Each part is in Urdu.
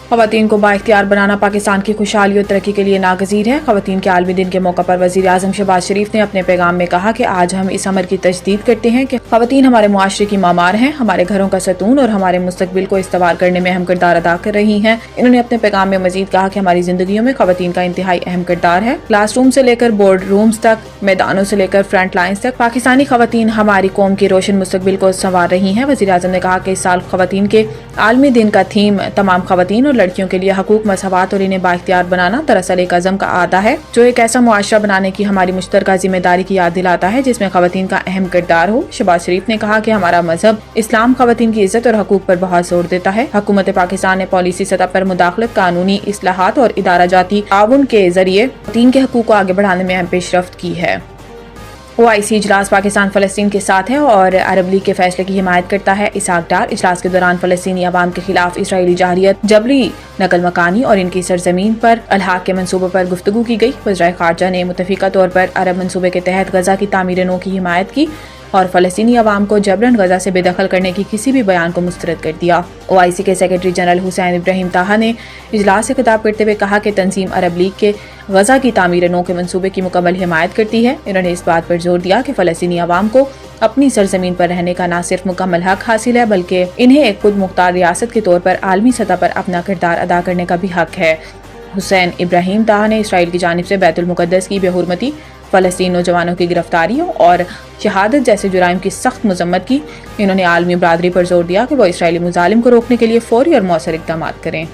خواتین کو بااختیار بنانا پاکستان کی خوشحالی اور ترقی کے لیے ناگزیر ہے۔ خواتین کے عالمی دن کے موقع پر وزیر اعظم شہباز شریف نے اپنے پیغام میں کہا کہ آج ہم اس امر کی تجدید کرتے ہیں کہ خواتین ہمارے معاشرے کی معمار ہیں، ہمارے گھروں کا ستون اور ہمارے مستقبل کو استوار کرنے میں اہم کردار ادا کر رہی ہیں۔ انہوں نے اپنے پیغام میں مزید کہا کہ ہماری زندگیوں میں خواتین کا انتہائی اہم کردار ہے۔ کلاس روم سے لے کر بورڈ رومز تک، میدانوں سے لے کر فرنٹ لائنز تک، پاکستانی خواتین ہماری قوم کے روشن مستقبل کو سنوار رہی ہیں۔ وزیر اعظم نے کہا کہ اس سال خواتین کے عالمی دن کا تھیم تمام خواتین اور لڑکیوں کے لیے حقوق، مساوات اور انہیں بااختیار بنانا دراصل ایک عزم کا اعادہ ہے جو ایک ایسا معاشرہ بنانے کی ہماری مشترکہ ذمہ داری کی یاد دلاتا ہے جس میں خواتین کا اہم کردار ہو۔ شہباز شریف نے کہا کہ ہمارا مذہب اسلام خواتین کی عزت اور حقوق پر بہت زور دیتا ہے۔ حکومت پاکستان نے پالیسی سطح پر مداخلت، قانونی اصلاحات اور ادارہ جاتی تعاون کے ذریعے خواتین کے حقوق کو آگے بڑھانے میں اہم پیش رفت کی ہے۔ OIC اجلاس پاکستان فلسطین کے ساتھ ہے اور عرب لیگ کے فیصلے کی حمایت کرتا ہے۔ اسحاق ڈار اجلاس کے دوران فلسطینی عوام کے خلاف اسرائیلی جارحیت، جبری نقل مکانی اور ان کی سرزمین پر الحاق کے منصوبوں پر گفتگو کی گئی۔ وزرائے خارجہ نے متفقہ طور پر عرب منصوبے کے تحت غزہ کی تعمیر نو کی حمایت کی اور فلسطینی عوام کو جبراً غزہ سے بے دخل کرنے کی کسی بھی بیان کو مسترد کر دیا۔ OIC کے سیکرٹری جنرل حسین ابراہیم طاہا نے اجلاس سے خطاب کرتے ہوئے کہا کہ تنظیم عرب لیگ کے غزہ کی تعمیر نو کے منصوبے کی مکمل حمایت کرتی ہے۔ انہوں نے اس بات پر زور دیا کہ فلسطینی عوام کو اپنی سرزمین پر رہنے کا نہ صرف مکمل حق حاصل ہے بلکہ انہیں ایک خود مختار ریاست کے طور پر عالمی سطح پر اپنا کردار ادا کرنے کا بھی حق ہے۔ حسین ابراہیم طاہا نے اسرائیل کی جانب سے بیت المقدس کی بے حرمتی، فلسطینی نوجوانوں کی گرفتاریوں اور شہادت جیسے جرائم کی سخت مذمت کی۔ انہوں نے عالمی برادری پر زور دیا کہ وہ اسرائیلی مظالم کو روکنے کے لیے فوری اور مؤثر اقدامات کریں۔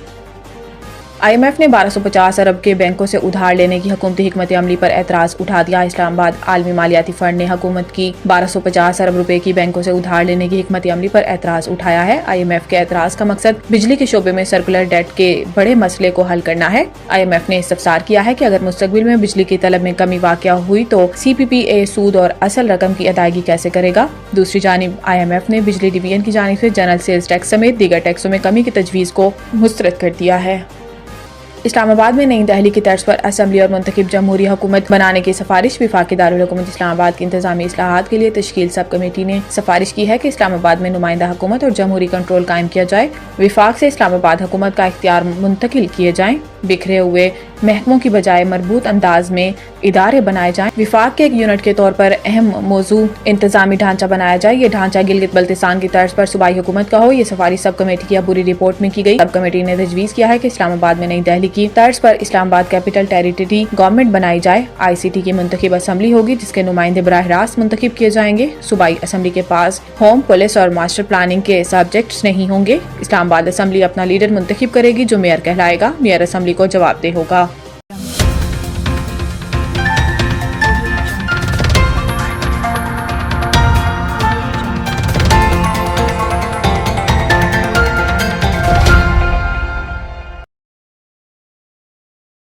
IMF نے 1250 ارب کے بینکوں سے ادھار لینے کی حکومتی حکمت عملی پر اعتراض اٹھا دیا۔ اسلام آباد عالمی مالیاتی فنڈ نے حکومت کی 1250 ارب روپے کی بینکوں سے ادھار لینے کی حکمت عملی پر اعتراض اٹھایا ہے۔ IMF کے اعتراض کا مقصد بجلی کے شعبے میں سرکولر ڈیٹ کے بڑے مسئلے کو حل کرنا ہے۔ IMF نے استفسار کیا ہے کہ اگر مستقبل میں بجلی کی طلب میں کمی واقع ہوئی تو CPPA سود اور اصل رقم کی ادائیگی کیسے کرے گا۔ دوسری جانب IMF نے بجلی ڈویژن کی جانب سے جنرل سیلز ٹیکس سمیت دیگر ٹیکسوں میں کمی کی تجویز کو مسترد کر دیا ہے۔ اسلام آباد میں نئی دہلی کی طرز پر اسمبلی اور منتخب جمہوری حکومت بنانے کی سفارش۔ وفاقی دارالحکومت اسلام آباد کی انتظامی اصلاحات کے لیے تشکیل سب کمیٹی نے سفارش کی ہے کہ اسلام آباد میں نمائندہ حکومت اور جمہوری کنٹرول قائم کیا جائے، وفاق سے اسلام آباد حکومت کا اختیار منتقل کیے جائیں، بکھرے ہوئے محکموں کی بجائے مربوط انداز میں ادارے بنائے جائیں، وفاق کے ایک یونٹ کے طور پر اہم موضوع انتظامی ڈھانچہ بنایا جائے، یہ ڈھانچہ گلگت بلتستان کی طرز پر صوبائی حکومت کا ہو۔ یہ سفارش سب کمیٹی کی عبوری رپورٹ میں کی گئی۔ سب کمیٹی نے تجویز کیا ہے کہ اسلام آباد میں نئی دہلی کی طرز پر اسلام آباد کیپٹل ٹیریٹری گورنمنٹ بنائی جائے۔ ICT کی منتخب اسمبلی ہوگی جس کے نمائندے براہ راست منتخب کیے جائیں گے۔ صوبائی اسمبلی کے پاس ہوم، پولیس اور ماسٹر پلاننگ کے سبجیکٹس نہیں ہوں گے۔ اسلام آباد اسمبلی اپنا لیڈر منتخب کرے گی جو میئر کہلائے گا۔ میئر اسمبلی کو جواب دہ ہوگا۔